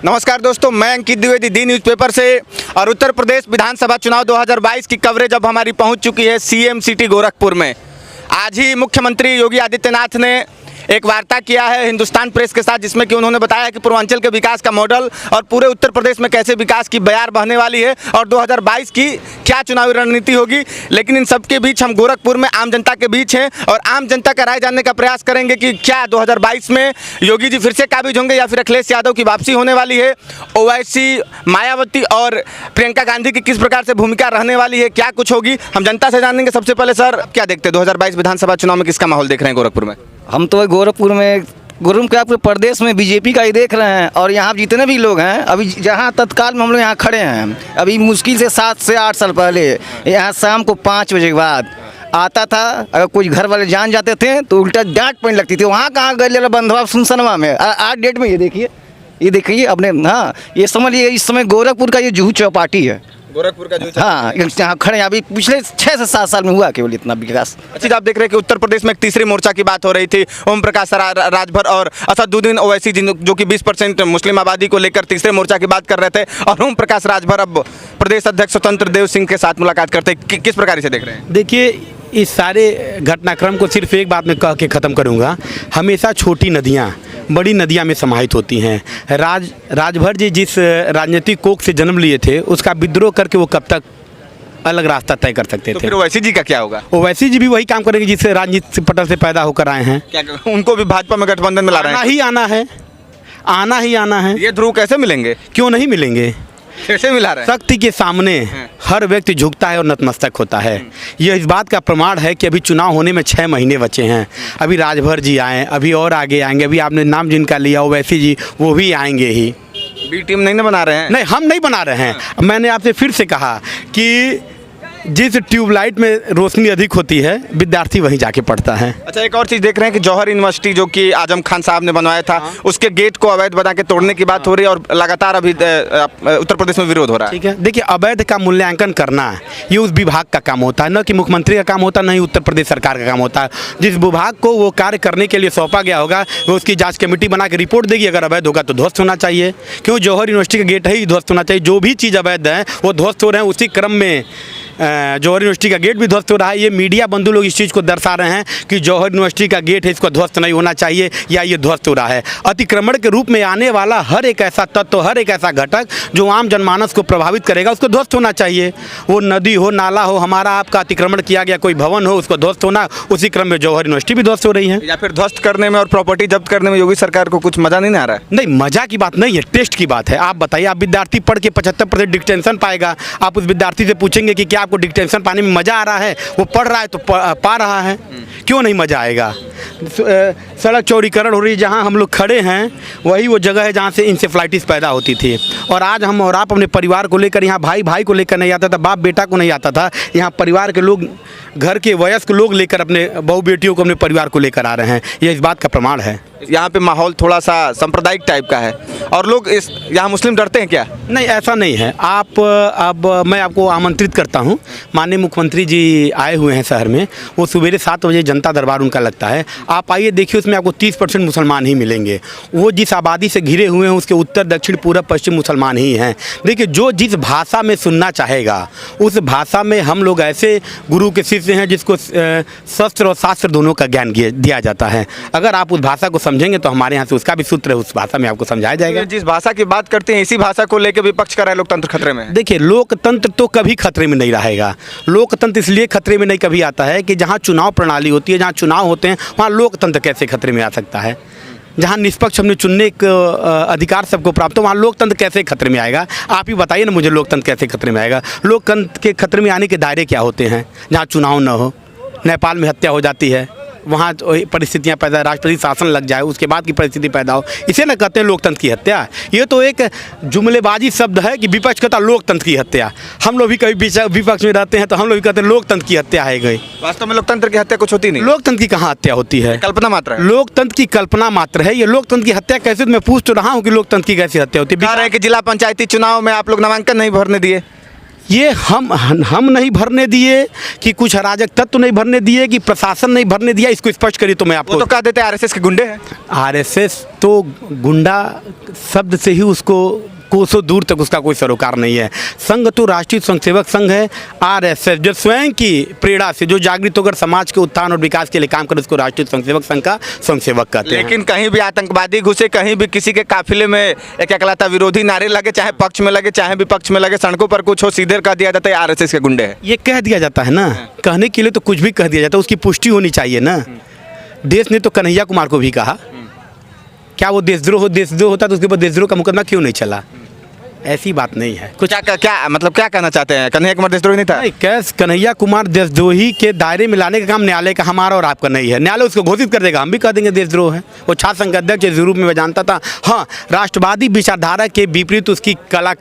नमस्कार दोस्तों, मैं अंकित द्विवेदी दी न्यूज़पेपर से। और उत्तर प्रदेश विधानसभा चुनाव 2022 की कवरेज अब हमारी पहुंच चुकी है सीएम सिटी गोरखपुर में। आज ही मुख्यमंत्री योगी आदित्यनाथ ने एक वार्ता किया है हिंदुस्तान प्रेस के साथ, जिसमें कि उन्होंने बताया कि पूर्वांचल के विकास का मॉडल और पूरे उत्तर प्रदेश में कैसे विकास की बयार बहने वाली है और 2022 की क्या चुनावी रणनीति होगी। लेकिन इन सब के बीच हम गोरखपुर में आम जनता के बीच हैं और आम जनता का राय जानने का प्रयास करेंगे कि क्या 2022 में योगी जी फिर से काबिज होंगे या फिर अखिलेश यादव की वापसी होने वाली है। ओवैसी, मायावती और प्रियंका गांधी की किस प्रकार से भूमिका रहने वाली है, क्या कुछ होगी, हम जनता से जानेंगे। सबसे पहले सर, क्या देखते हैं 2022 विधानसभा चुनाव में किसका माहौल देख रहे हैं गोरखपुर में? हम तो गोरखपुर में क्या पूरे प्रदेश में बीजेपी का ही देख रहे हैं। और यहाँ जितने भी लोग हैं, अभी जहाँ तत्काल में हम लोग यहाँ खड़े हैं, अभी मुश्किल से 7 से 8 साल पहले यहाँ शाम को 5 बजे के बाद आता था। अगर कुछ घर वाले जान जाते थे तो उल्टा डांट पड़ने लगती थी। वहाँ कहाँ गए बंधवा सुनसनवा में। आज डेट में ये देखिए अपने, हाँ ये समझिए इस समय गोरखपुर का ये जूहू चौपाटी है। गोरखपुर का जो, हाँ यहाँ खड़े हैं। अभी पिछले 6 से 7 साल में हुआ केवल इतना विकास। अच्छा, आप देख रहे हैं कि उत्तर प्रदेश में एक तीसरी मोर्चा की बात हो रही थी। ओम प्रकाश राजभर और असदुद्दीन ओवैसी जो कि 20% मुस्लिम आबादी को लेकर तीसरे मोर्चा की बात कर रहे थे, और ओम प्रकाश राजभर अब प्रदेश अध्यक्ष स्वतंत्र देव सिंह के साथ मुलाकात करते हैं। किस प्रकार से देख रहे हैं? देखिए, इस सारे घटनाक्रम को सिर्फ एक बात में कह के ख़त्म करूंगा। हमेशा छोटी नदियां बड़ी नदियां में समाहित होती हैं। राजभर जी जिस राजनीतिक कोख से जन्म लिए थे, उसका विद्रोह करके वो कब तक अलग रास्ता तय कर सकते थे? फिर ओवैसी जी का क्या होगा? ओवैसी जी भी वही काम करेंगे जिससे राजनीतिक पटल से पैदा होकर आए हैं। क्या उनको भी भाजपा में गठबंधन में ला रहे हैं? आना ही आना है। ये ध्रुव कैसे मिलेंगे? क्यों नहीं मिलेंगे? कैसे मिला रहे हैं? शक्ति के सामने हर व्यक्ति झुकता है और नतमस्तक होता है। यह इस बात का प्रमाण है कि अभी चुनाव होने में 6 महीने बचे हैं। अभी राजभर जी आए, अभी और आगे आएंगे। अभी आपने नाम जिनका लिया ओवैसी जी, वो भी आएंगे ही। बी टीम नहीं बना रहे हैं? नहीं, हम नहीं बना रहे हैं। मैंने आपसे फिर से कहा कि जिस ट्यूबलाइट में रोशनी अधिक होती है, विद्यार्थी वहीं जाके पढ़ता है। अच्छा, एक और चीज़ देख रहे हैं कि जौहर यूनिवर्सिटी जो कि आजम खान साहब ने बनवाया था, उसके गेट को अवैध बना के तोड़ने की बात हो रही है और लगातार अभी उत्तर प्रदेश में विरोध हो रहा है। ठीक है, देखिए, अवैध का मूल्यांकन करना ये उस विभाग का काम होता है, न कि मुख्यमंत्री का काम होता है, न ही उत्तर प्रदेश सरकार का काम होता है। जिस विभाग को वो कार्य करने के लिए सौंपा गया होगा, वो उसकी जाँच कमेटी बना के रिपोर्ट देगी। अगर अवैध होगा तो ध्वस्त होना चाहिए। क्यों? जौहर यूनिवर्सिटी का गेट है ही ध्वस्त होना चाहिए। जो भी चीज़ अवैध है वो ध्वस्त हो रहे हैं। उसी क्रम में जौहर यूनिवर्सिटी का गेट भी ध्वस्त हो रहा है। ये मीडिया बंधु लोग इस चीज़ को दर्शा रहे हैं कि जौहर यूनिवर्सिटी का गेट है, इसको ध्वस्त नहीं होना चाहिए या ये ध्वस्त हो रहा है। अतिक्रमण के रूप में आने वाला हर एक ऐसा तत्व, हर एक ऐसा घटक जो आम जनमानस को प्रभावित करेगा, उसको ध्वस्त होना चाहिए। वो नदी हो, नाला हो, हमारा आपका अतिक्रमण किया गया कोई भवन हो, उसको ध्वस्त होना। उसी क्रम में जौहर यूनिवर्सिटी भी ध्वस्त हो रही है। या फिर ध्वस्त करने में और प्रॉपर्टी जब्त करने में योगी सरकार को कुछ मजा नहीं आ रहा है? नहीं, मजा की बात नहीं है, टेस्ट की बात है। आप बताइए, आप विद्यार्थी पढ़ के 75% डिक्टेंशन पाएगा। आप उस विद्यार्थी से पूछेंगे कि क्या आपको डिक्टेंशन पाने मजा आ रहा है? वो पढ़ रहा है तो पा रहा है, क्यों नहीं मजा आएगा? सड़क चौड़ीकरण हो रही है, जहाँ हम लोग खड़े हैं वही वो जगह है जहाँ से इंसेफ्लाइटिस पैदा होती थी। और आज हम और आप अपने परिवार को लेकर, यहाँ भाई भाई को लेकर नहीं आता था, बाप बेटा को नहीं आता था, यहाँ परिवार के लोग, घर के वयस्क लोग लेकर अपने बहू बेटियों को, अपने परिवार को लेकर आ रहे हैं। यह इस बात का प्रमाण है। यहाँ पे माहौल थोड़ा सा सांप्रदायिक टाइप का है और लोग यहाँ मुस्लिम डरते हैं क्या? नहीं, ऐसा नहीं है। अब मैं आपको आमंत्रित करता हूँ। माननीय मुख्यमंत्री जी आए हुए हैं शहर में। वो सवेरे 7 बजे जनता दरबार उनका लगता है। आप आइए, देखिए, उसमें आपको 30% मुसलमान ही मिलेंगे। वो जिस आबादी से घिरे हुए हैं उसके उत्तर, दक्षिण, पूरब, पश्चिम मुसलमान ही हैं। देखिए, जो जिस भाषा में सुनना चाहेगा उस भाषा में हम लोग ऐसे गुरु के शिष्य हैं जिसको शस्त्र और शास्त्र दोनों का ज्ञान दिया जाता है। अगर आप उस भाषा को समझेंगे तो हमारे यहाँ से उसका भी सूत्र है, उस भाषा में आपको समझाया जाएगा। जिस भाषा की बात करते हैं, इसी भाषा को लेकर विपक्ष कर रहा है लोकतंत्र खतरे में। देखिए, लोकतंत्र तो कभी खतरे में नहीं रहेगा। लोकतंत्र इसलिए खतरे में नहीं कभी आता है कि जहाँ चुनाव प्रणाली होती है, जहाँ चुनाव होते हैं, वहाँ लोकतंत्र कैसे खतरे में आ सकता है? जहाँ निष्पक्ष हमने चुनने का अधिकार सबको प्राप्त हो, वहाँ लोकतंत्र कैसे खतरे में आएगा? आप ही बताइए ना मुझे, लोकतंत्र कैसे खतरे में आएगा? लोकतंत्र के खतरे में आने के दायरे क्या होते हैं? जहाँ चुनाव न हो, नेपाल में हत्या हो जाती है, वहाँ परिस्थितियाँ पैदा, राष्ट्रपति शासन लग जाए, उसके बाद की परिस्थिति पैदा हो, इसे न कहते हैं लोकतंत्र की हत्या। ये तो एक जुमलेबाजी शब्द है कि विपक्ष कहता लोकतंत्र की हत्या। हम लोग भी कभी विपक्ष में रहते हैं तो हम लोग भी कहते हैं लोकतंत्र की हत्या है गई। वास्तव में लोकतंत्र की हत्या कुछ होती नहीं। लोकतंत्र की कहाँ हत्या होती है? कल्पना मात्र है। लोकतंत्र की कल्पना मात्र है। ये लोकतंत्र की हत्या कैसे? मैं पूछ तो रहा हूँ कि लोकतंत्र की कैसी हत्या होती है। कह रहे हैं कि जिला पंचायती चुनाव में आप लोग नामांकन नहीं भरने दिए। ये हम नहीं भरने दिए कि कुछ अराजक तत्व नहीं भरने दिए कि प्रशासन नहीं भरने दिया, इसको स्पष्ट करिए तो मैं वो आपको। तो कह देते हैं आरएसएस के गुंडे हैं। आरएसएस तो गुंडा शब्द से ही उसको कोसों दूर तक उसका कोई सरोकार नहीं है। संघ तो राष्ट्रीय स्वयंसेवक संघ है। आरएसएस जो स्वयं की प्रेरणा से जो जागृत होकर समाज के उत्थान और विकास के लिए काम करे उसको राष्ट्रीय स्वयंसेवक संघ का स्वयंसेवक कहते हैं। लेकिन कहीं भी आतंकवादी घुसे, कहीं भी किसी के काफिले में एक एकलता विरोधी नारे लगे, चाहे पक्ष में लगे चाहे विपक्ष में लगे, सड़कों पर कुछ हो, सीधे कह दिया जाता है आरएसएस के गुंडे हैं। ये कह दिया जाता है ना, कहने के लिए तो कुछ भी कह दिया जाता है, उसकी पुष्टि होनी चाहिए ना। देश ने तो कन्हैया कुमार को भी कहा, क्या वो देशद्रोह होता तो उसके ऊपर देशद्रोह का मुकदमा क्यों नहीं चला? ऐसी बात नहीं है। कुछ क्या मतलब क्या कहना चाहते हैं? कन्हैया कुमार देशद्रोही नहीं था? नहीं, कैस कन्हैया कुमार देशद्रोही के दायरे में लाने का काम न्यायालय का हमारा और आपका नहीं है। न्यायालय उसको घोषित कर देगा, हम भी कह देंगे देशद्रोह है। वो छात्र संघ अध्यक्ष के रूप में मैं जानता था। हाँ, राष्ट्रवादी विचारधारा के विपरीत उसकी कला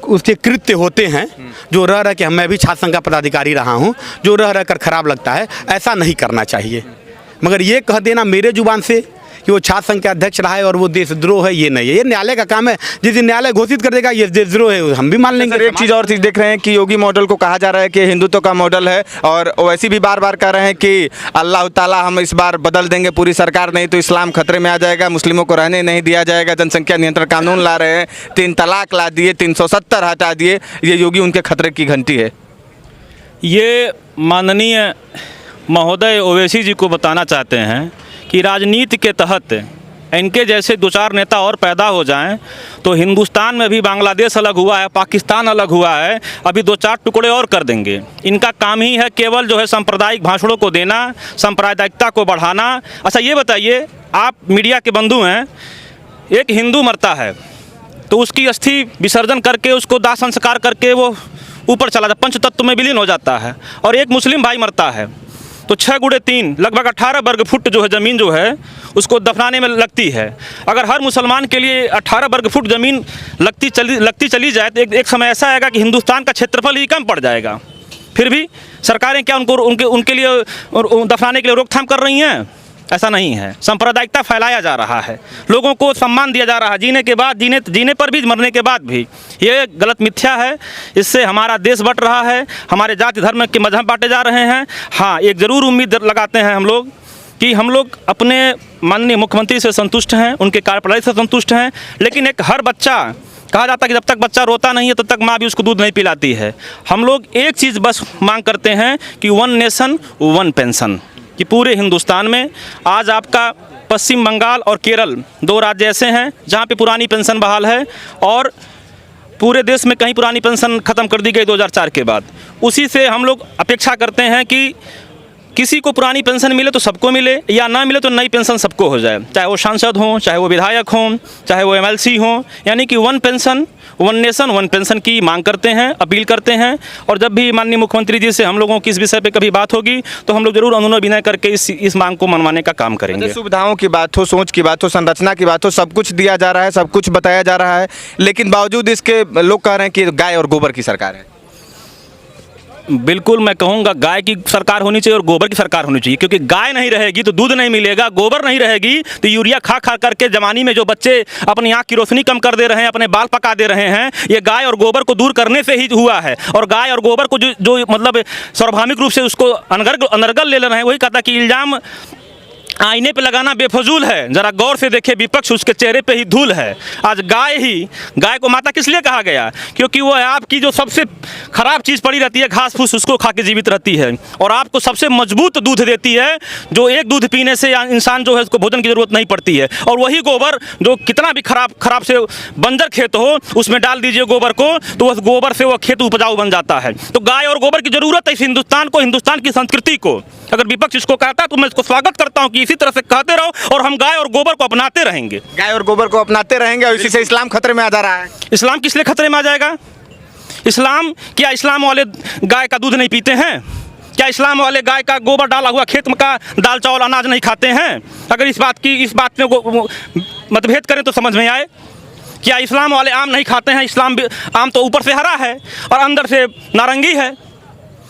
उसके कृत्य होते हैं जो रह के मैं भी छात्र संघ का पदाधिकारी रहा हूँ, जो रह कर खराब लगता है, ऐसा नहीं करना चाहिए। मगर ये कह देना मेरे जुबान से कि वो छात्र संघ के अध्यक्ष रहा है और वो देशद्रोह है, ये नहीं है। ये न्यायालय का काम है। जिस दिन न्यायालय घोषित कर देगा ये देशद्रोह है, हम भी मान लेंगे। सर, एक चीज़ और चीज़ देख रहे हैं कि योगी मॉडल को कहा जा रहा है कि हिंदुत्व का मॉडल है, और वैसे भी बार बार कह रहे हैं कि अल्लाह ताला हम इस बार बदल देंगे पूरी सरकार, नहीं तो इस्लाम खतरे में आ जाएगा, मुस्लिमों को रहने नहीं दिया जाएगा, जनसंख्या नियंत्रण कानून ला रहे हैं, 3 तलाक ला दिए, 370 हटा दिए। ये योगी उनके खतरे की घंटी है। ये माननीय महोदय ओवैसी जी को बताना चाहते हैं कि राजनीति के तहत इनके जैसे 2-4 नेता और पैदा हो जाएं तो हिंदुस्तान में भी बांग्लादेश अलग हुआ है, पाकिस्तान अलग हुआ है, अभी 2-4 टुकड़े और कर देंगे। इनका काम ही है केवल जो है सांप्रदायिक भाषणों को देना, सांप्रदायिकता को बढ़ाना। अच्छा ये बताइए, आप मीडिया के बंधु हैं, एक हिंदू मरता है तो उसकी अस्थि विसर्जन करके उसको दाह संस्कार करके वो ऊपर चला जाता, पंच तत्व में विलीन हो जाता है। और एक मुस्लिम भाई मरता है तो 6x3 लगभग 18 वर्ग फुट जो है ज़मीन जो है उसको दफनाने में लगती है। अगर हर मुसलमान के लिए 18 वर्ग फुट ज़मीन लगती चली जाए तो एक समय ऐसा आएगा कि हिंदुस्तान का क्षेत्रफल ही कम पड़ जाएगा। फिर भी सरकारें क्या उनके लिए दफनाने के लिए रोकथाम कर रही हैं? ऐसा नहीं है। सांप्रदायिकता फैलाया जा रहा है, लोगों को सम्मान दिया जा रहा है जीने के बाद, जीने पर भी, मरने के बाद भी। ये गलत मिथ्या है। इससे हमारा देश बट रहा है, हमारे जाति धर्म के मजहब बांटे जा रहे हैं। हाँ, एक ज़रूर उम्मीद लगाते हैं हम लोग कि हम लोग अपने माननीय मुख्यमंत्री से संतुष्ट हैं, उनके कार्यप्रणाली से संतुष्ट हैं। लेकिन एक हर बच्चा, कहा जाता है कि जब तक बच्चा रोता नहीं है तब तक माँ भी उसको दूध नहीं पिलाती है। हम लोग एक चीज़ बस मांग करते हैं कि 1 नेशन 1 पेंशन, कि पूरे हिंदुस्तान में आज आपका पश्चिम बंगाल और केरल 2 राज्य ऐसे हैं जहाँ पे पुरानी पेंशन बहाल है, और पूरे देश में कहीं पुरानी पेंशन ख़त्म कर दी गई 2004 के बाद। उसी से हम लोग अपेक्षा करते हैं कि किसी को पुरानी पेंशन मिले तो सबको मिले, या ना मिले तो नई पेंशन सबको हो जाए, चाहे वो सांसद हों, चाहे वो विधायक हों, चाहे वो MLC हों। यानी कि 1 पेंशन 1 नेशन 1 पेंशन की मांग करते हैं, अपील करते हैं। और जब भी माननीय मुख्यमंत्री जी से हम लोगों की इस विषय पे कभी बात होगी तो हम लोग जरूर अनुनय विनय करके इस मांग को मनवाने का काम करेंगे। सुविधाओं की बात हो, सोच की बात हो, संरचना की बात हो, सब कुछ दिया जा रहा है, सब कुछ बताया जा रहा है, लेकिन बावजूद इसके लोग कह रहे हैं कि गाय और गोबर की सरकार है। बिल्कुल, मैं कहूँगा गाय की सरकार होनी चाहिए और गोबर की सरकार होनी चाहिए, क्योंकि गाय नहीं रहेगी तो दूध नहीं मिलेगा, गोबर नहीं रहेगी तो यूरिया खा करके जवानी में जो बच्चे अपनी आँख की रोशनी कम कर दे रहे हैं, अपने बाल पका दे रहे हैं, ये गाय और गोबर को दूर करने से ही हुआ है। और गाय और गोबर को जो मतलब स्वाभाविक रूप से उसको अनर्गल ले रहे हैं, वही कहता कि इल्ज़ाम आईने पे लगाना बेफजूल है, जरा गौर से देखे विपक्ष, उसके चेहरे पे ही धूल है। आज गाय को माता किस लिए कहा गया? क्योंकि वो आपकी जो सबसे खराब चीज़ पड़ी रहती है, घास फूस, उसको खा के जीवित रहती है, और आपको सबसे मजबूत दूध देती है, जो एक दूध पीने से इंसान जो है उसको भोजन की ज़रूरत नहीं पड़ती है। और वही गोबर जो कितना भी खराब से बंजर खेत हो, उसमें डाल दीजिए गोबर को, तो उस गोबर से वो खेत उपजाऊ बन जाता है। तो गाय और गोबर की ज़रूरत है इस हिंदुस्तान को, हिंदुस्तान की संस्कृति को। अगर विपक्ष इसको कहता है तो मैं इसको स्वागत करता हूँ कि इसी तरह से कहते रहो, और हम गाय और गोबर को अपनाते रहेंगे। गाय और गोबर को अपनाते रहेंगे, और इसी से इस्लाम खतरे में आ जा रहा है। इस्लाम किस लिए खतरे में आ जाएगा? क्या इस्लाम वाले गाय का दूध नहीं पीते हैं? क्या इस्लाम वाले गाय का गोबर डाला हुआ खेत का दाल चावल अनाज नहीं खाते हैं? अगर इस बात में मतभेद करें तो समझ में आए। क्या इस्लाम वाले आम नहीं खाते हैं? आम तो ऊपर से हरा है और अंदर से नारंगी है।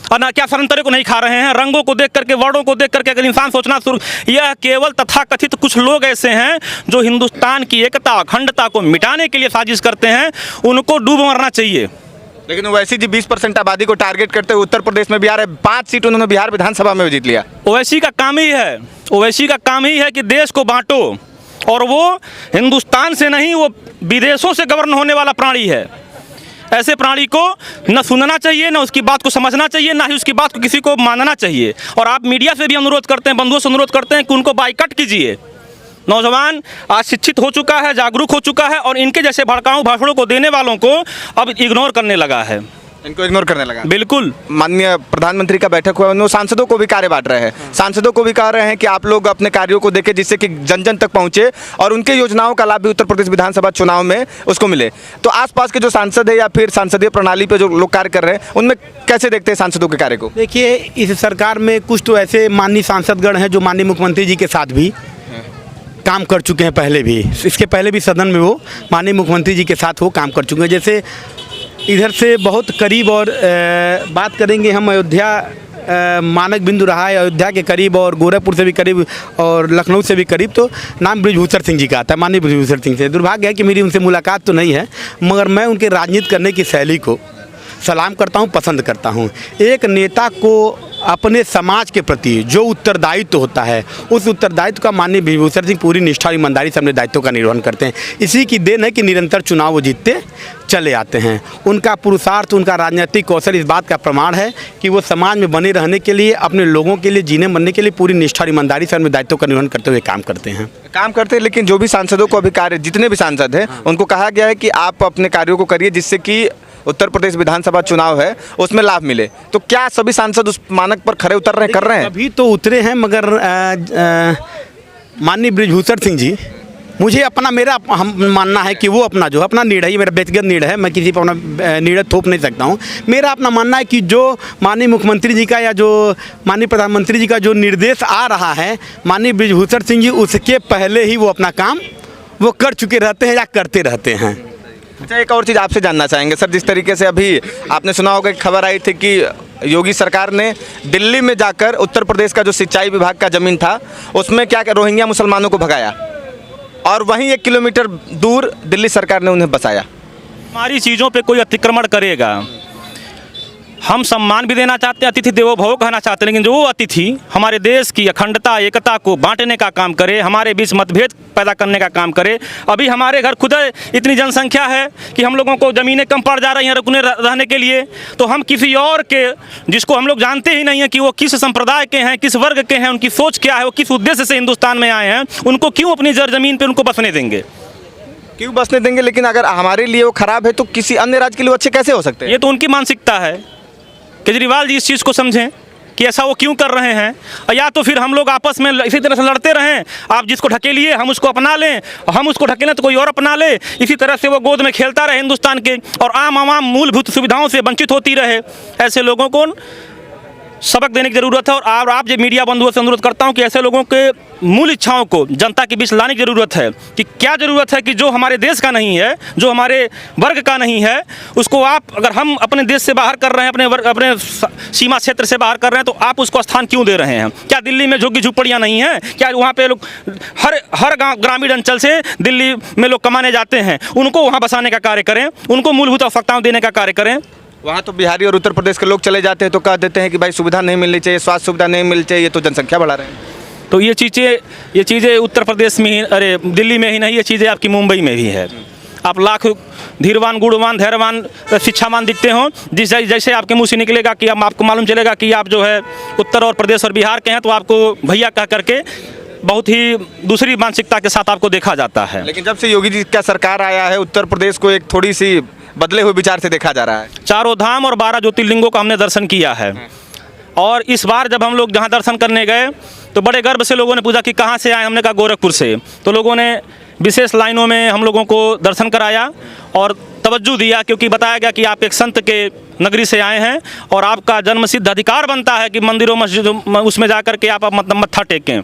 और ना क्या संतरे को नहीं खा रहे हैं? रंगों को देख करके, वर्णों को देख करके अगर इंसान सोचना शुरू, यह केवल तथाकथित कुछ लोग ऐसे हैं जो हिंदुस्तान की एकता अखंडता को मिटाने के लिए साजिश करते हैं, उनको डूब मरना चाहिए। लेकिन ओवैसी जी 20% आबादी को टारगेट करते हुए उत्तर प्रदेश में भी आ रहे 5 सीट उन्होंने बिहार विधानसभा में जीत लिया। ओवैसी का काम ही है, ओवैसी का काम ही है कि देश को बांटो, और वो हिंदुस्तान से नहीं, वो विदेशों से गवर्न होने वाला प्राणी है। ऐसे प्राणी को न सुनना चाहिए, न उसकी बात को समझना चाहिए, ना ही उसकी बात को किसी को मानना चाहिए। और आप मीडिया से भी अनुरोध करते हैं, बंधुओं से अनुरोध करते हैं कि उनको बाइकआउट कीजिए। नौजवान आज शिक्षित हो चुका है, जागरूक हो चुका है, और इनके जैसे भड़काऊ भाषणों को देने वालों को अब इग्नोर करने लगा है, इनको इग्नोर करने लगा। बिल्कुल। माननीय प्रधानमंत्री का बैठक हुआ, उन्होंने सांसदों को भी कार्य बांट रहे हैं, सांसदों को भी कह रहे हैं कि आप लोग अपने कार्यों को देखें जिससे कि जन जन तक पहुंचे और उनके योजनाओं का लाभ भी उत्तर प्रदेश विधानसभा चुनाव में उसको मिले। तो आसपास के जो सांसद है या फिर संसदीय प्रणाली पे जो लोग कार्य कर रहे हैं, उनमें कैसे देखते हैं सांसदों के कार्य को? देखिए, इस सरकार में कुछ तो ऐसे माननीय सांसदगण हैं जो माननीय मुख्यमंत्री जी के साथ भी काम कर चुके हैं, पहले भी, इसके पहले भी सदन में वो माननीय मुख्यमंत्री जी के साथ वो काम कर चुके हैं। जैसे इधर से बहुत करीब, और बात करेंगे हम अयोध्या मानक बिंदु रहा है, अयोध्या के करीब और गोरखपुर से भी करीब और लखनऊ से भी करीब, तो नाम बृजभूषण सिंह जी का आता है, माननीय बृजभूषण सिंह से। दुर्भाग्य है कि मेरी उनसे मुलाकात तो नहीं है, मगर मैं उनके राजनीति करने की शैली को सलाम करता हूं, पसंद करता हूं। एक नेता को अपने समाज के प्रति जो उत्तरदायित्व होता है, उस उत्तरदायित्व का माननीय बृजभूषण सिंह पूरी निष्ठा और ईमानदारी से अपने दायित्व का निर्वहन करते हैं। इसी की देन है कि निरंतर चुनाव वो जीतते चले आते हैं। उनका पुरुषार्थ, उनका राजनीतिक कौशल इस बात का प्रमाण है कि वो समाज में बने रहने के लिए, अपने लोगों के लिए जीने मरने के लिए पूरी निष्ठा और ईमानदारी से अपने दायित्व का निर्वहन करते हुए काम करते हैं। लेकिन जो भी सांसदों को अभी कार्य, जितने भी सांसद हैं, उनको कहा गया है कि आप अपने कार्यों को करिए जिससे कि उत्तर प्रदेश विधानसभा चुनाव है उसमें लाभ मिले। तो क्या सभी सांसद उस मानक पर खरे उतर रहे कर रहे हैं? अभी तो उतरे हैं, मगर माननीय बृजभूषण सिंह जी, मुझे अपना, मेरा हम मानना है कि वो अपना जो अपना निर्णय, मेरा व्यक्तिगत निर्णय है, मैं किसी पर अपना निर्णय थोप नहीं सकता हूँ। मेरा अपना मानना है कि जो माननीय मुख्यमंत्री जी का या जो माननीय प्रधानमंत्री जी का जो निर्देश आ रहा है माननीय बृजभूषण सिंह जी, उसके पहले ही वो अपना काम वो कर चुके रहते हैं या करते रहते हैं। अच्छा, एक और चीज़ आपसे जानना चाहेंगे सर, जिस तरीके से अभी आपने सुना होगा कि खबर आई थी कि योगी सरकार ने दिल्ली में जाकर उत्तर प्रदेश का जो सिंचाई विभाग का ज़मीन था उसमें क्या रोहिंग्या मुसलमानों को भगाया और वहीं 1 किलोमीटर दूर दिल्ली सरकार ने उन्हें बसाया। हमारी चीज़ों पे कोई अतिक्रमण करेगा, हम सम्मान भी देना चाहते हैं, अतिथि देवो भव कहना चाहते हैं, लेकिन जो वो अतिथि हमारे देश की अखंडता, एकता को बांटने का काम करे, हमारे बीच मतभेद पैदा करने का काम करे। अभी हमारे घर खुद इतनी जनसंख्या है कि हम लोगों को ज़मीनें कम पड़ जा रही हैं रुकने रहने के लिए, तो हम किसी और के, जिसको हम लोग जानते ही नहीं हैं कि वो किस संप्रदाय के हैं, किस वर्ग के हैं, उनकी सोच क्या है, वो किस उद्देश्य से हिंदुस्तान में आए हैं, उनको क्यों अपनी ज़मीन पर उनको बसने देंगे? क्यों बसने देंगे? लेकिन अगर हमारे लिए वो खराब है तो किसी अन्य राज्य के लिए अच्छे कैसे हो सकते हैं? ये तो उनकी मानसिकता है। केजरीवाल जी इस चीज़ को समझें कि ऐसा वो क्यों कर रहे हैं, या तो फिर हम लोग आपस में इसी तरह से लड़ते रहें, आप जिसको ढकेलिए हम उसको अपना लें, हम उसको ढकेलें तो कोई और अपना ले, इसी तरह से वो गोद में खेलता रहे हिंदुस्तान के, और आम आवाम मूलभूत सुविधाओं से वंचित होती रहे। ऐसे लोगों को सबक देने की ज़रूरत है, और आप जो मीडिया बंधुओं से अनुरोध करता हूं कि ऐसे लोगों के मूल इच्छाओं को जनता के बीच लाने की ज़रूरत है कि क्या ज़रूरत है कि जो हमारे देश का नहीं है, जो हमारे वर्ग का नहीं है, उसको आप, अगर हम अपने देश से बाहर कर रहे हैं, अपने सीमा क्षेत्र से बाहर कर रहे हैं, तो आप उसको स्थान क्यों दे रहे हैं? क्या दिल्ली में झुग्गी झुपड़ियाँ नहीं हैं? क्या वहाँ पे लोग हर गाँव ग्रामीण अंचल से दिल्ली में लोग कमाने जाते हैं, उनको वहाँ बसाने का कार्य करें, उनको मूलभूत आवश्यकताओं देने का कार्य करें। वहाँ तो बिहारी और उत्तर प्रदेश के लोग चले जाते हैं तो कह देते हैं कि भाई सुविधा नहीं मिलनी चाहिए, स्वास्थ्य सुविधा नहीं मिलनी चाहिए, ये तो जनसंख्या बढ़ा रहे हैं। तो ये चीज़ें उत्तर प्रदेश में ही, अरे दिल्ली में ही नहीं, ये चीज़ें आपकी मुंबई में भी है। आप लाख धीरवान, गुणवान, धैर्यवान, शिक्षावान दिखते हो, जैसे आपके मुंह से निकलेगा कि आपको मालूम चलेगा कि आप जो है उत्तर और प्रदेश और बिहार के हैं, तो आपको भैया कह करके बहुत ही दूसरी मानसिकता के साथ आपको देखा जाता है। लेकिन जब से योगी जी का सरकार आया है, उत्तर प्रदेश को एक थोड़ी सी बदले हुए विचार से देखा जा रहा है। 4 धाम और 12 ज्योतिर्लिंगों का हमने दर्शन किया है, और इस बार जब हम लोग जहाँ दर्शन करने गए तो बड़े गर्व से लोगों ने पूछा कि कहाँ से आए, हमने कहा गोरखपुर से। तो लोगों ने विशेष लाइनों में हम लोगों को दर्शन कराया और तवज्जो दिया, क्योंकि बताया गया कि आप एक संत के नगरी से आए हैं और आपका जन्मसिद्ध अधिकार बनता है कि मंदिरों मस्जिदों उसमें जा कर के आप मत्था टेकें।